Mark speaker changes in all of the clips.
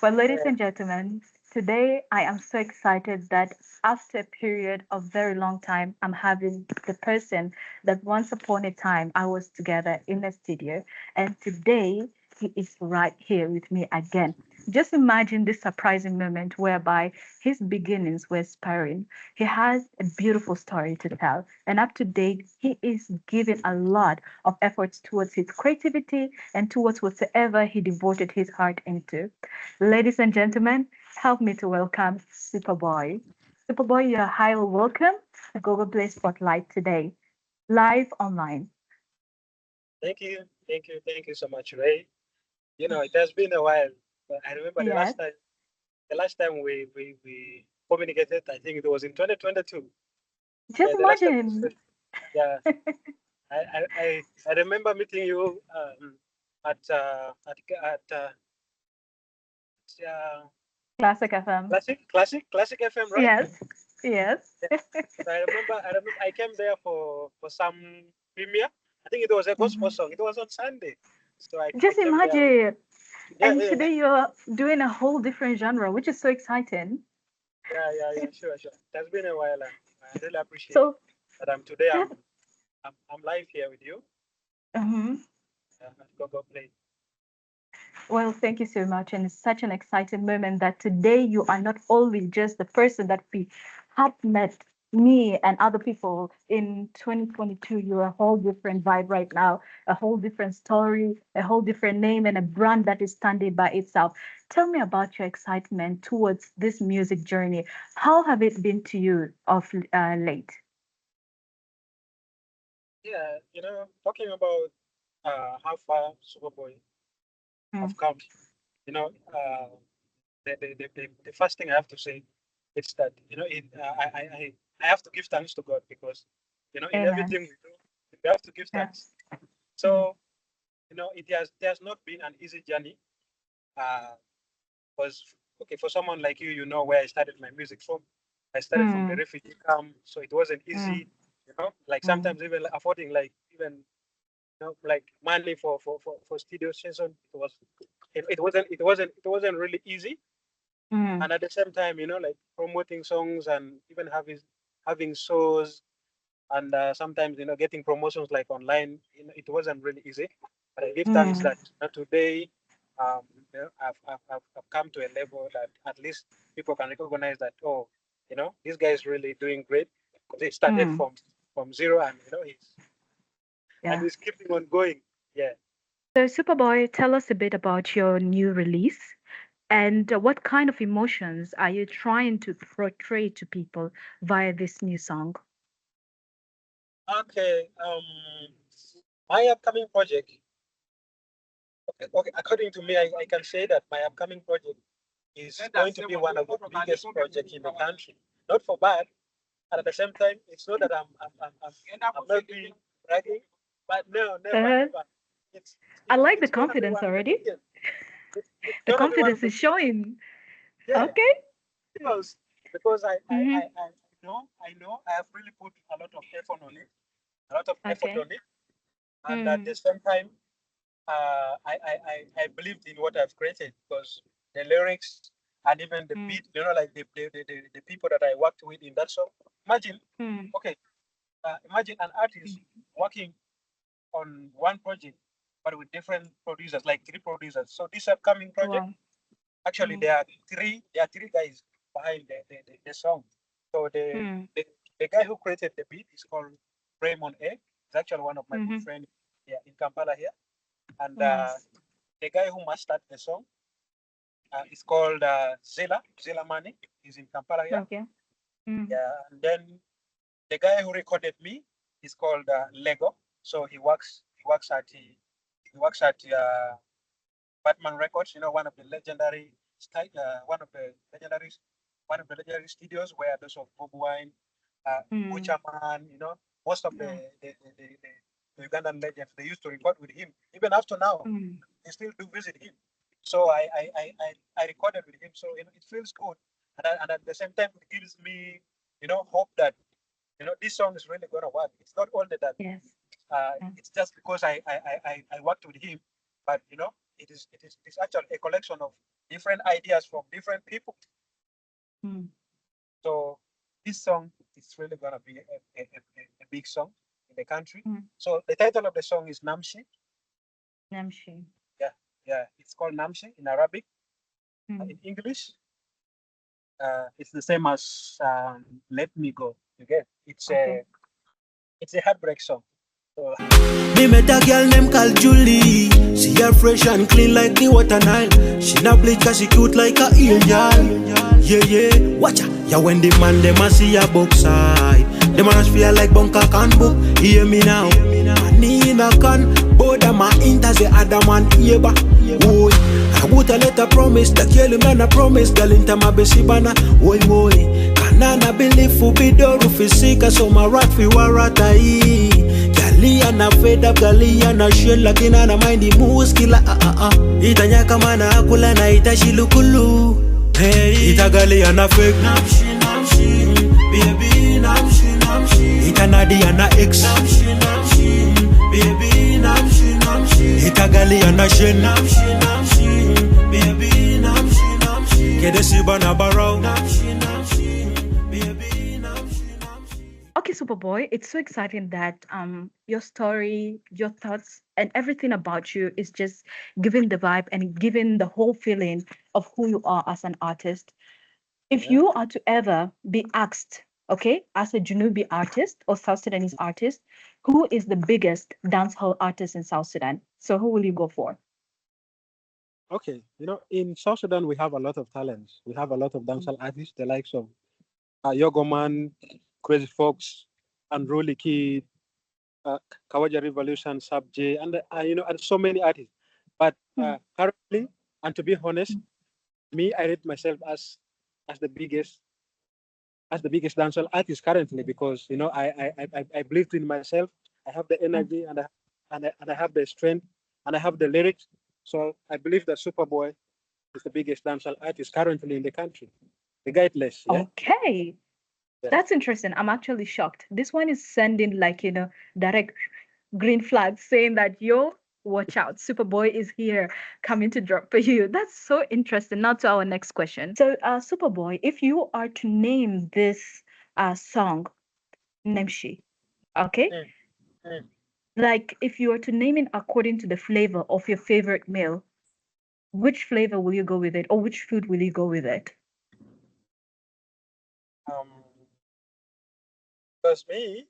Speaker 1: Well, ladies
Speaker 2: Yeah.
Speaker 1: and gentlemen, today I am so excited that after a period of very long time, I'm having the person that once upon a time I was together in the studio, and today he is right here with me again. Just imagine this surprising moment whereby his beginnings were inspiring. He has a beautiful story to tell, and up to date, he is giving a lot of efforts towards his creativity and towards whatsoever he devoted his heart into. Ladies and gentlemen, help me to welcome SuperBwoy. SuperBwoy, you're highly welcome to Google Play Spotlight today, live online.
Speaker 2: Thank you so much, Ray. It has been a while, but I remember
Speaker 1: Yes,
Speaker 2: the last time we communicated. I think it was in 2022.
Speaker 1: just
Speaker 2: Yeah, the last time we
Speaker 1: imagine.
Speaker 2: spoke. Yeah, I remember meeting you at
Speaker 1: Classic FM.
Speaker 2: Classic FM, right?
Speaker 1: Yes, yes.
Speaker 2: Yeah. So I remember I came there for some premiere. I think it was a gospel
Speaker 1: Mhm.
Speaker 2: song. It was on Sunday, so I
Speaker 1: Just
Speaker 2: came there.
Speaker 1: imagine.
Speaker 2: Yeah,
Speaker 1: And
Speaker 2: yeah,
Speaker 1: today you're doing a whole different genre, which is so exciting.
Speaker 2: yeah. Sure. It has been a while, and I really appreciate
Speaker 1: So,
Speaker 2: that I'm today.
Speaker 1: that,
Speaker 2: I'm live here with you.
Speaker 1: mhm.
Speaker 2: At GOGO Play.
Speaker 1: Well, thank you so much. And it's such an exciting moment that today you are not only just the person that we have met, me and other people in 2022. You're a whole different vibe right now, a whole different story, a whole different name, and a brand that is standing by itself. Tell me about your excitement towards this music journey. How have it been to you of late?
Speaker 2: Yeah, talking about how far SuperBwoy
Speaker 1: Mm,
Speaker 2: have come. You know, the first thing I have to say is that I have to give thanks to God because in
Speaker 1: amen.
Speaker 2: everything we do we have to give
Speaker 1: Yeah.
Speaker 2: thanks.
Speaker 1: Mm,
Speaker 2: So it has not been an easy journey. Uh, because okay, for someone like you, you know where I started my music from. I started from the
Speaker 1: mm,
Speaker 2: refugee camp, so it wasn't
Speaker 1: mm,
Speaker 2: easy. Like
Speaker 1: mm,
Speaker 2: sometimes even like affording like even like money for studio session. It wasn't really easy.
Speaker 1: mm,
Speaker 2: And at the same time, like promoting songs and even having shows and sometimes getting promotions like online. It wasn't really easy. But I give thanks
Speaker 1: mm.
Speaker 2: that today I've come to a level that at least people can recognize that, oh, this guy is really doing great because he started
Speaker 1: Mm.
Speaker 2: from zero, and
Speaker 1: Yeah.
Speaker 2: he's keeping on going. Yeah.
Speaker 1: So, Superboy, tell us a bit about your new release and what kind of emotions are you trying to portray to people via this new song?
Speaker 2: Okay. My upcoming project. Okay. According to me, I can say that my upcoming project is going to be one of the biggest projects in the country. Not for bad, and at the same time, it's not that I'm not being bragging, but no,
Speaker 1: Uh,
Speaker 2: never. It's
Speaker 1: I
Speaker 2: it's
Speaker 1: like the
Speaker 2: it's gonna be
Speaker 1: confidence
Speaker 2: one of the
Speaker 1: already.
Speaker 2: biggest. It's
Speaker 1: The
Speaker 2: gonna be one of
Speaker 1: confidence
Speaker 2: the
Speaker 1: is
Speaker 2: biggest.
Speaker 1: showing.
Speaker 2: Yeah,
Speaker 1: Okay.
Speaker 2: because
Speaker 1: Mm-hmm.
Speaker 2: I know I have really put a lot of effort
Speaker 1: Okay.
Speaker 2: on it, and at
Speaker 1: Mm,
Speaker 2: the same time, I believed in what I've created because the lyrics and even the
Speaker 1: mm,
Speaker 2: beat, like the people that I worked with in that song. Imagine,
Speaker 1: mm,
Speaker 2: okay, imagine an artist working on one project, but with different producers, like three producers. So this upcoming project,
Speaker 1: wow.
Speaker 2: actually,
Speaker 1: Mm,
Speaker 2: there are three guys behind the song. So
Speaker 1: mm,
Speaker 2: the guy who created the beat is called Raymond A. He's actually one of my good
Speaker 1: mm-hmm.
Speaker 2: friends here in Kampala here. And
Speaker 1: Nice.
Speaker 2: the guy who mastered the song is called Zela Mani. He's in Kampala here.
Speaker 1: Okay. Mm,
Speaker 2: Yeah, and then the guy who recorded me is called Lego. So he works at Batman Records. One of the legendary one of the legendary studios where those of Bob Wine,
Speaker 1: mm,
Speaker 2: Butcherman, most of
Speaker 1: yeah.
Speaker 2: the Ugandan legends, they used to record with him. Even after now,
Speaker 1: Mm,
Speaker 2: they still do visit him. So I recorded with him. So it feels good, and at the same time it gives me hope that this song is really gonna work. It's not only that
Speaker 1: yes. Yeah.
Speaker 2: it's just because I worked with him, but it is actually a collection of different ideas from different people.
Speaker 1: Mm.
Speaker 2: So this song is really gonna be a big song in the country.
Speaker 1: Mm.
Speaker 2: So the title of the song is NEMSHI.
Speaker 1: NEMSHI.
Speaker 2: Yeah, yeah, it's called NEMSHI in Arabic.
Speaker 1: Mm.
Speaker 2: In English, it's the same as "Let Me Go." You get?
Speaker 1: Okay.
Speaker 2: It's a heartbreak song. So
Speaker 3: Me met a girl named called Julie. She hair fresh and clean like the water Nile. She not bleach cause she cute like a angel. Yeah, yeah, watch her. Yeah, when the man dem a see a side, them a feel like bunker can book. Hear me now. Nina can, both of my inters the other man eba. Boy, I would a letter promise, the girl him not a promise, girl into my besi bana. Boy, boy, canana believe for be door if it's sick, so my rat fi waratai. Galia na fed up, galia na shell, lakini na mind the moves killer. Itanya kama na akula na itashilukulu. Hey, ita galia na fake. Namshi, namshi, baby, namshi, namshi. Ita nadia na ex. Namshi, namshi, baby, namshi, namshi. Ita galia na shen. Namshi, namshi, baby, namshi, namshi. Kede siba na barrow. Namshi, namshi, baby, namshi, namshi.
Speaker 1: Okay, Superboy, it's so exciting that your story, your thoughts, and everything about you is just giving the vibe and giving the whole feeling of who you are as an artist. If
Speaker 2: yeah.
Speaker 1: you are to ever be asked, okay, as a Junubi artist or South Sudanese artist, who is the biggest dancehall artist in South Sudan? So who will you go for?
Speaker 2: Okay, in South Sudan we have a lot of talents. We have a lot of dancehall artists, the likes of Yogoman, Crazy Fox, Unruly Kid, uh, Kawaja Revolution, Sub J, and so many artists. But
Speaker 1: Mm,
Speaker 2: currently, and to be honest,
Speaker 1: mm,
Speaker 2: me, I rate myself as the biggest dancehall artist currently because I believed in myself. I have the
Speaker 1: mm.
Speaker 2: energy and I have the strength and I have the lyrics. So I believe that SuperBwoy is the biggest dancehall artist currently in the country, regardless. Yeah,
Speaker 1: Okay,
Speaker 2: yeah.
Speaker 1: that's interesting. I'm actually shocked. This one is sending like, direct green flag saying that yo, watch out, Superboy is here coming to drop for you. That's so interesting. Now to our next question. So, Superboy, if you are to name this song Nemshi, okay,
Speaker 2: Mm, mm.
Speaker 1: like if you were to name it according to the flavor of your favorite meal, which flavor will you go with it, or which food will you go with it?
Speaker 2: Um, because me,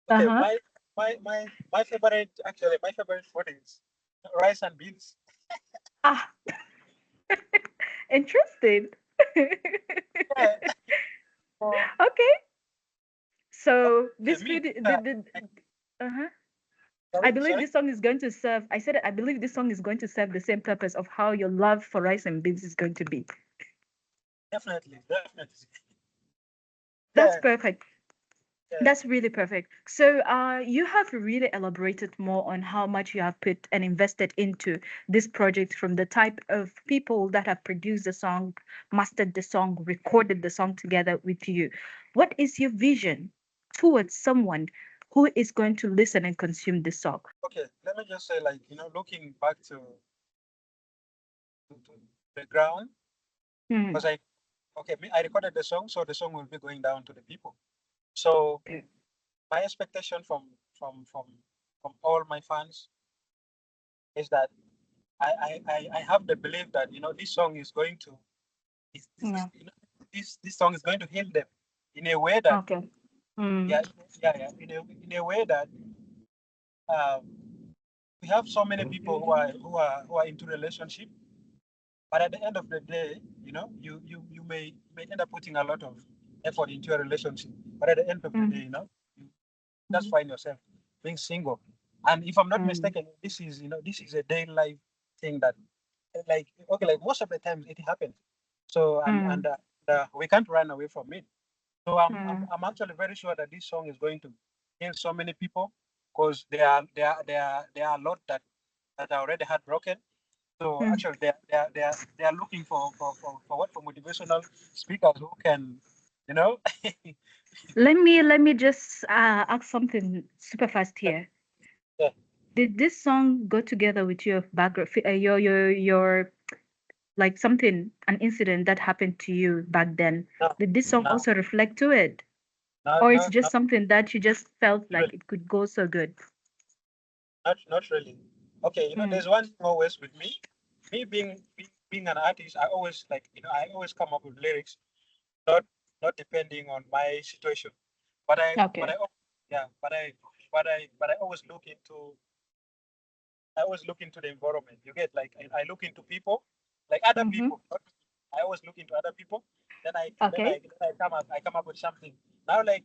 Speaker 1: Uh
Speaker 2: okay,
Speaker 1: huh.
Speaker 2: my favorite actually my favorite food is rice and beans.
Speaker 1: Ah, interesting.
Speaker 2: Yeah. So,
Speaker 1: Okay, so
Speaker 2: okay,
Speaker 1: this
Speaker 2: me,
Speaker 1: food, the uh-huh. I
Speaker 2: sorry,
Speaker 1: believe
Speaker 2: sorry.
Speaker 1: this song is going to serve. I said I believe this song is going to serve the same purpose of how your love for rice and beans is going to be.
Speaker 2: Definitely, definitely.
Speaker 1: That's
Speaker 2: Yeah,
Speaker 1: perfect.
Speaker 2: yeah.
Speaker 1: That's really perfect. So, you have really elaborated more on how much you have put and invested into this project from the type of people that have produced the song, mastered the song, recorded the song together with you. What is your vision towards someone who is going to listen and consume this song?
Speaker 2: Okay, let me just say, like, looking back to the ground,
Speaker 1: Hmm.
Speaker 2: because I recorded the song, so the song will be going down to the people. So
Speaker 1: Okay.
Speaker 2: my expectation from all my fans is that I have the belief that this song is going to
Speaker 1: Yeah.
Speaker 2: this song is going to heal them in a way that
Speaker 1: Okay. Mm.
Speaker 2: yeah, yeah, in a way that um, we have so many people who are into relationship, but at the end of the day, you may end up putting a lot of effort into a relationship, but at the end of the day,
Speaker 1: Mm.
Speaker 2: you just find yourself being single. And if I'm not
Speaker 1: Mm.
Speaker 2: mistaken, this is a daily life thing that like okay, like most of the times it happens. So
Speaker 1: Mm.
Speaker 2: we can't run away from it. So
Speaker 1: Mm.
Speaker 2: I'm actually very sure that this song is going to heal so many people because there are a lot that are already heartbroken. So
Speaker 1: Mm.
Speaker 2: actually they are looking for motivational speakers who can, you know,
Speaker 1: Let me just ask something super fast here.
Speaker 2: yeah.
Speaker 1: Did this song go together with your background, your like something, an incident that happened to you back then?
Speaker 2: No,
Speaker 1: Did this song
Speaker 2: no,
Speaker 1: also reflect to it,
Speaker 2: no,
Speaker 1: or it's
Speaker 2: no,
Speaker 1: just
Speaker 2: not
Speaker 1: something that you just felt like
Speaker 2: really.
Speaker 1: it could go so good?
Speaker 2: Not really. Okay,
Speaker 1: Mm.
Speaker 2: there's one thing always with me. Me being an artist, I always I always come up with lyrics, not not depending on my situation. But
Speaker 1: Okay.
Speaker 2: yeah, but I always look into the environment. You get like I look into people, like other
Speaker 1: Mm-hmm.
Speaker 2: people. I always look into other people.
Speaker 1: Okay.
Speaker 2: Then I come up with something. Now like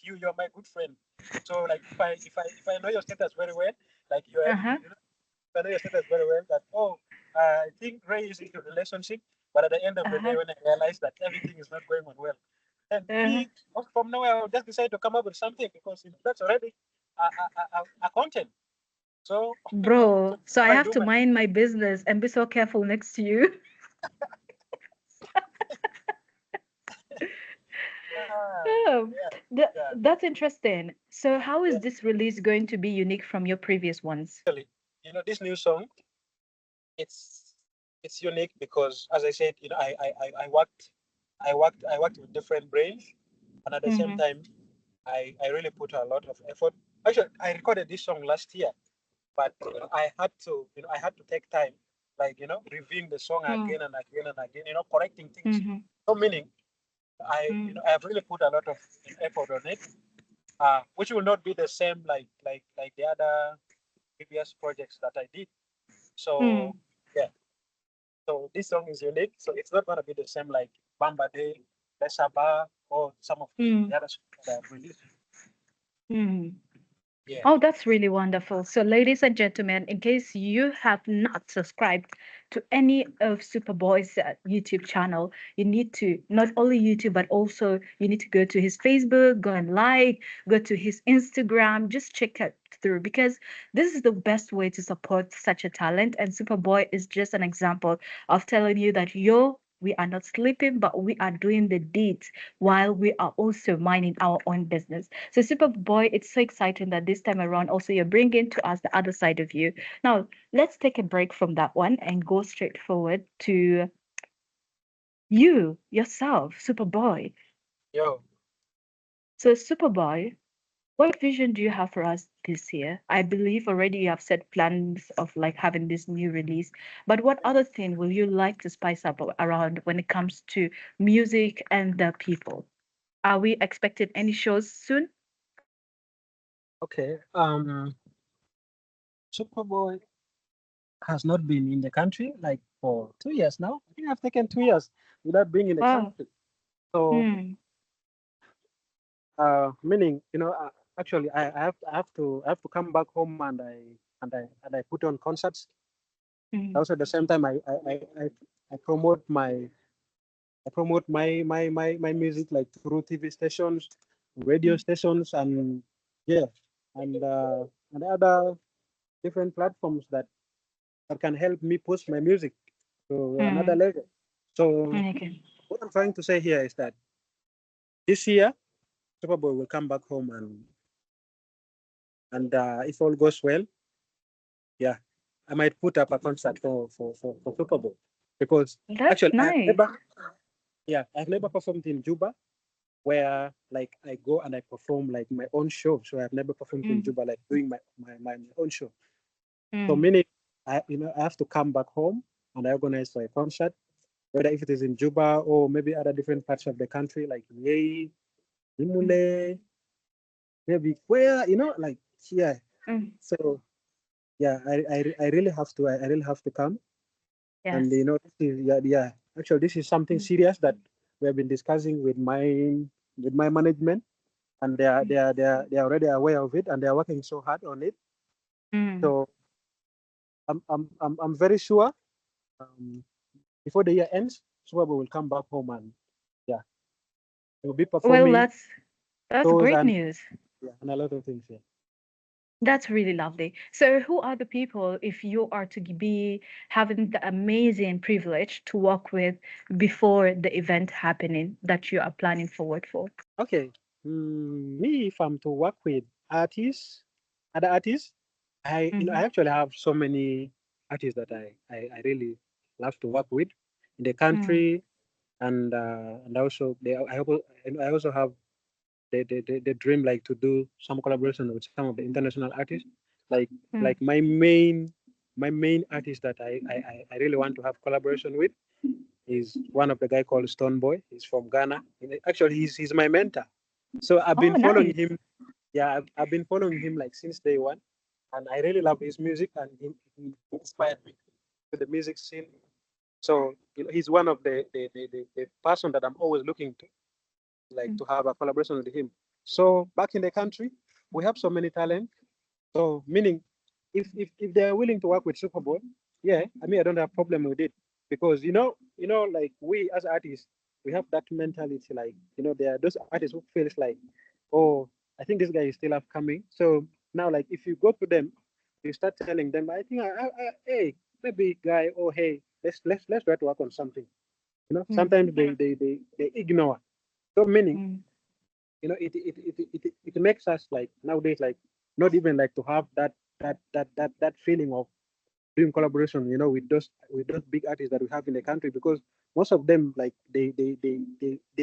Speaker 2: you're my good friend. So like if I know your status very well, like
Speaker 1: Uh-huh.
Speaker 2: if I know your status very well, that I think Ray is into relationship, but at the end of the
Speaker 1: Uh-huh.
Speaker 2: day, when I realize that everything is not going on well, then
Speaker 1: Uh-huh.
Speaker 2: from nowhere I'll just decide to come up with something because that's already a content. So so
Speaker 1: Bro, so I
Speaker 2: I
Speaker 1: have
Speaker 2: do
Speaker 1: to
Speaker 2: my
Speaker 1: mind my business and be so careful next to you. Oh,
Speaker 2: yeah, yeah.
Speaker 1: that's interesting. So how
Speaker 2: Yeah.
Speaker 1: is this release going to be unique from your previous ones?
Speaker 2: Actually, this new song, it's it's unique because, as I said, I worked with different brains, and at the same
Speaker 1: Mm-hmm.
Speaker 2: time, I really put a lot of effort. Actually, I recorded this song last year, but I had to take time, like reviewing the song again and again and again, correcting things.
Speaker 1: Mm-hmm.
Speaker 2: So meaning,
Speaker 1: Mm-hmm.
Speaker 2: I have really put a lot of effort on it, which will not be the same like the other previous projects that I did. So yeah, so this song is unique. So it's not gonna be the same like Bamba Day, Lesaba, or some of
Speaker 1: Mm-hmm.
Speaker 2: the other songs that I've released.
Speaker 1: Mm-hmm.
Speaker 2: Yeah.
Speaker 1: Oh, that's really wonderful. So, ladies and gentlemen, in case you have not subscribed to any of Superboy's YouTube channel, you need to not only YouTube, but also you need to go to his Facebook, go and like, go to his Instagram, just check it through because this is the best way to support such a talent. And Superboy is just an example of telling you that we are not sleeping, but we are doing the deeds while we are also minding our own business. So, Superboy, it's so exciting that this time around also you're bringing to us the other side of you. Now, let's take a break from that one and go straight forward to you yourself, Superboy.
Speaker 2: Yo.
Speaker 1: So, Superboy, what vision do you have for us this year? I believe already you have set plans of like having this new release, but what other thing will you like to spice up around when it comes to music and the people? Are we expecting any shows soon?
Speaker 2: Okay. Superboy has not been in the country like for 2 years now. I think I've taken 2 years without being in the
Speaker 1: Wow.
Speaker 2: country. So,
Speaker 1: Hmm.
Speaker 2: meaning, actually, I have to come back home and I put on concerts.
Speaker 1: Hmm.
Speaker 2: Also, at the same time, I promote my music like through TV stations, radio
Speaker 1: Hmm.
Speaker 2: stations, and yeah, and other different platforms that can help me push my music to another
Speaker 1: Hmm.
Speaker 2: level. So
Speaker 1: Okay.
Speaker 2: what I'm trying to say here is that this year, Superboy will come back home and if all goes well, yeah, I might put up a concert for Superboy because
Speaker 1: That's
Speaker 2: actually
Speaker 1: nice.
Speaker 2: I've never performed in Juba where like I go and I perform like my own show. So I've never performed in
Speaker 1: Mm,
Speaker 2: Juba like doing my own show. So
Speaker 1: mm,
Speaker 2: meaning I have to come back home and I organize for a concert, whether if it is in Juba or maybe other different parts of the country like Yei,
Speaker 1: mm,
Speaker 2: Imule, maybe where like yeah.
Speaker 1: mm.
Speaker 2: So yeah, I really have to I really have to come. And
Speaker 1: Yes.
Speaker 2: yeah. Actually, this is something
Speaker 1: Mm,
Speaker 2: serious that we have been discussing with my management, and
Speaker 1: mm,
Speaker 2: they are already aware of it, and they are working so hard on it.
Speaker 1: mm.
Speaker 2: So I'm very sure um, before the year ends, Subabu will come back home and yeah, he'll be
Speaker 1: Well,
Speaker 2: performing
Speaker 1: that's
Speaker 2: shows
Speaker 1: great
Speaker 2: and
Speaker 1: news.
Speaker 2: yeah, and a lot of things. Yeah.
Speaker 1: That's really lovely. So, who are the people, if you are to be having the amazing privilege to work with before the event happening that you are planning forward for?
Speaker 2: Okay. Me, if I'm to work with other artists,
Speaker 1: Mm-hmm.
Speaker 2: I actually have so many artists that I really love to work with in the country, and also I also have the dream like to do some collaboration with some of the international artists. Like
Speaker 1: Mm.
Speaker 2: like my main artist that I really want to have collaboration with is one of the guy called Stone Boy. He's from Ghana. Actually, he's my mentor. So I've
Speaker 1: Oh,
Speaker 2: been following
Speaker 1: nice.
Speaker 2: him. Yeah, I've been following him like since day one, and I really love his music, and he inspired me to the music scene. So he's one of the person that I'm always looking to, like
Speaker 1: Mm.
Speaker 2: to have a collaboration with him. So back in the country, we have so many talent. So meaning, if they are willing to work with Superboy, yeah, I mean I don't have problem with it because like we as artists, we have that mentality. Like there are those artists who feels like, oh, I think this guy is still upcoming. So now, like if you go to them, you start telling them, I think, hey, maybe guy, oh hey, let's try to work on something.
Speaker 1: Mm.
Speaker 2: Sometimes they ignore. So meaning,
Speaker 1: Mm.
Speaker 2: it makes us like nowadays like not even like to have that feeling of doing collaboration with those big artists that we have in the country, because most of them like they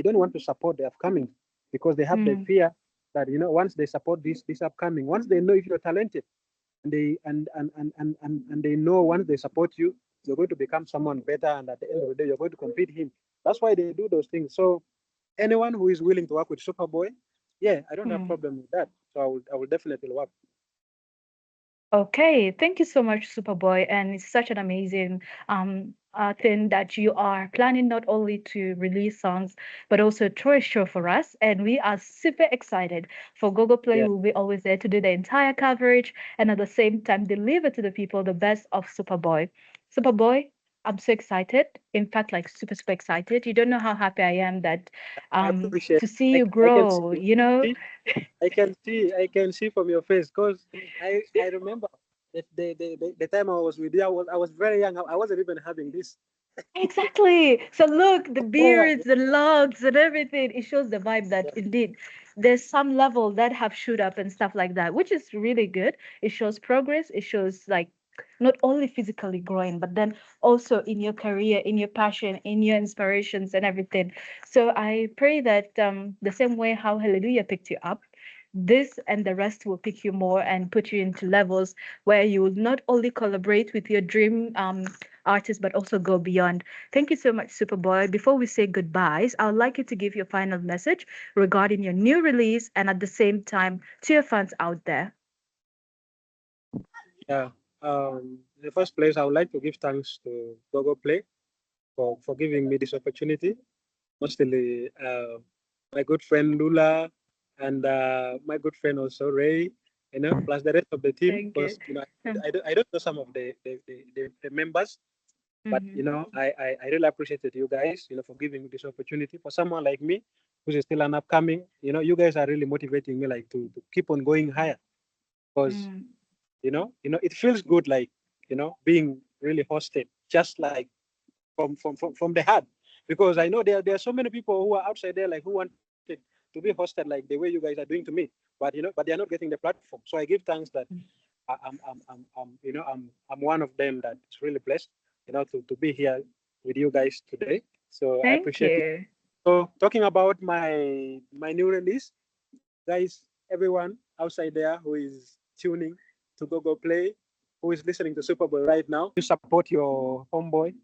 Speaker 2: don't want to support the upcoming because they have the
Speaker 1: Mm.
Speaker 2: fear that once they support this upcoming, once they know if you're talented, and they know once they support you, you're going to become someone better, and at the end of the day you're going to compete him. That's why they do those things. So anyone who is willing to work with Superboy, yeah, I don't have
Speaker 1: Mm.
Speaker 2: problem with that. So I will definitely work.
Speaker 1: Okay, thank you so much, Superboy. And it's such an amazing thing that you are planning not only to release songs, but also throw a show for us. And we are super excited for Google Play.
Speaker 2: Yeah,
Speaker 1: Will be always there to do the entire coverage and at the same time deliver to the people the best of Superboy. Superboy, I'm so excited. In fact, like super, super excited. You don't know how happy I am that
Speaker 2: I appreciate.
Speaker 1: to see
Speaker 2: I,
Speaker 1: you
Speaker 2: I can
Speaker 1: grow,
Speaker 2: see,
Speaker 1: you know?
Speaker 2: see, I can see from your face because I remember that the time I was with you, I was very young. I wasn't even having this.
Speaker 1: Exactly. So look, the
Speaker 2: Yeah,
Speaker 1: beards, the locks, and everything. It shows the vibe that
Speaker 2: yeah,
Speaker 1: indeed there's some level that have shoot up and stuff like that, which is really good. It shows progress. It shows like not only physically growing, but then also in your career, in your passion, in your inspirations and everything. So I pray that the same way how Hallelujah picked you up, this and the rest will pick you more and put you into levels where you will not only collaborate with your dream artist, but also go beyond. Thank you so much, Superboy. Before we say goodbyes, I would like you to give your final message regarding your new release and at the same time to your fans out there.
Speaker 2: yeah. In the first place, I would like to give thanks to Gogo Play for giving me this opportunity. Mostly my good friend Lula, and my good friend also Ray, plus the rest of the team,
Speaker 1: Thank you.
Speaker 2: because I don't know some of the members, but
Speaker 1: Mm-hmm.
Speaker 2: I really appreciated you guys, for giving me this opportunity. For someone like me, who's still an upcoming, you guys are really motivating me like to keep on going higher, because
Speaker 1: Mm.
Speaker 2: it feels good, like being really hosted, just like from the heart, because I know there are so many people who are outside there like who wanted to be hosted like the way you guys are doing to me, but they are not getting the platform. So I give thanks that I'm one of them that is really blessed, to be here with you guys today. So I
Speaker 1: Thank
Speaker 2: appreciate it.
Speaker 1: you.
Speaker 2: So talking about my new release, guys, everyone outside there who is tuning to Google Play, who is listening to Superboy right now, you support your homeboy.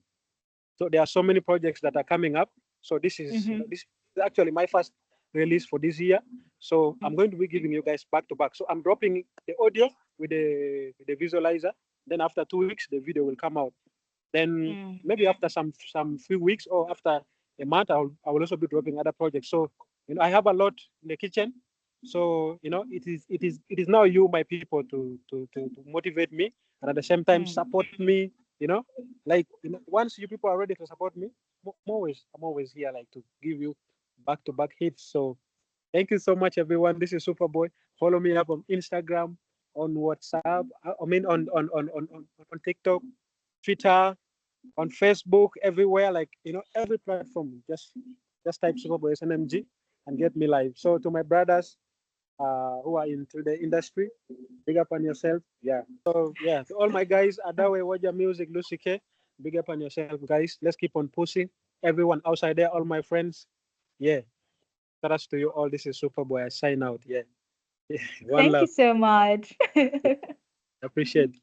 Speaker 2: So there are so many projects that are coming up. So
Speaker 1: Mm-hmm.
Speaker 2: this is actually my first release for this year. So I'm going to be giving you guys back to back. So I'm dropping the audio with the visualizer. Then after 2 weeks, the video will come out. Then
Speaker 1: Mm.
Speaker 2: maybe after some few weeks or after a month, I will also be dropping other projects. So I have a lot in the kitchen. So it is now you, my people, to motivate me, and at the same time
Speaker 1: Mm.
Speaker 2: support me. Like once you people are ready to support me, I'm always here like to give you back to back hits. So thank you so much, everyone. This is Superboy. Follow me up on Instagram, on WhatsApp. I mean on TikTok, Twitter, on Facebook, everywhere. Like every platform. Just type Superboy SNMG and get me live. So to my brothers, who are into the industry. Big up on yourself. Yeah. So yeah, to all my guys, Adawe Waja Music, Lucy K. Big up on yourself, guys. Let's keep on pushing. Everyone outside there, all my friends. Yeah. Shout out to you all. This is SuperBwoy. I sign out. Yeah. One
Speaker 1: Thank you
Speaker 2: love.
Speaker 1: so much.
Speaker 2: Appreciate.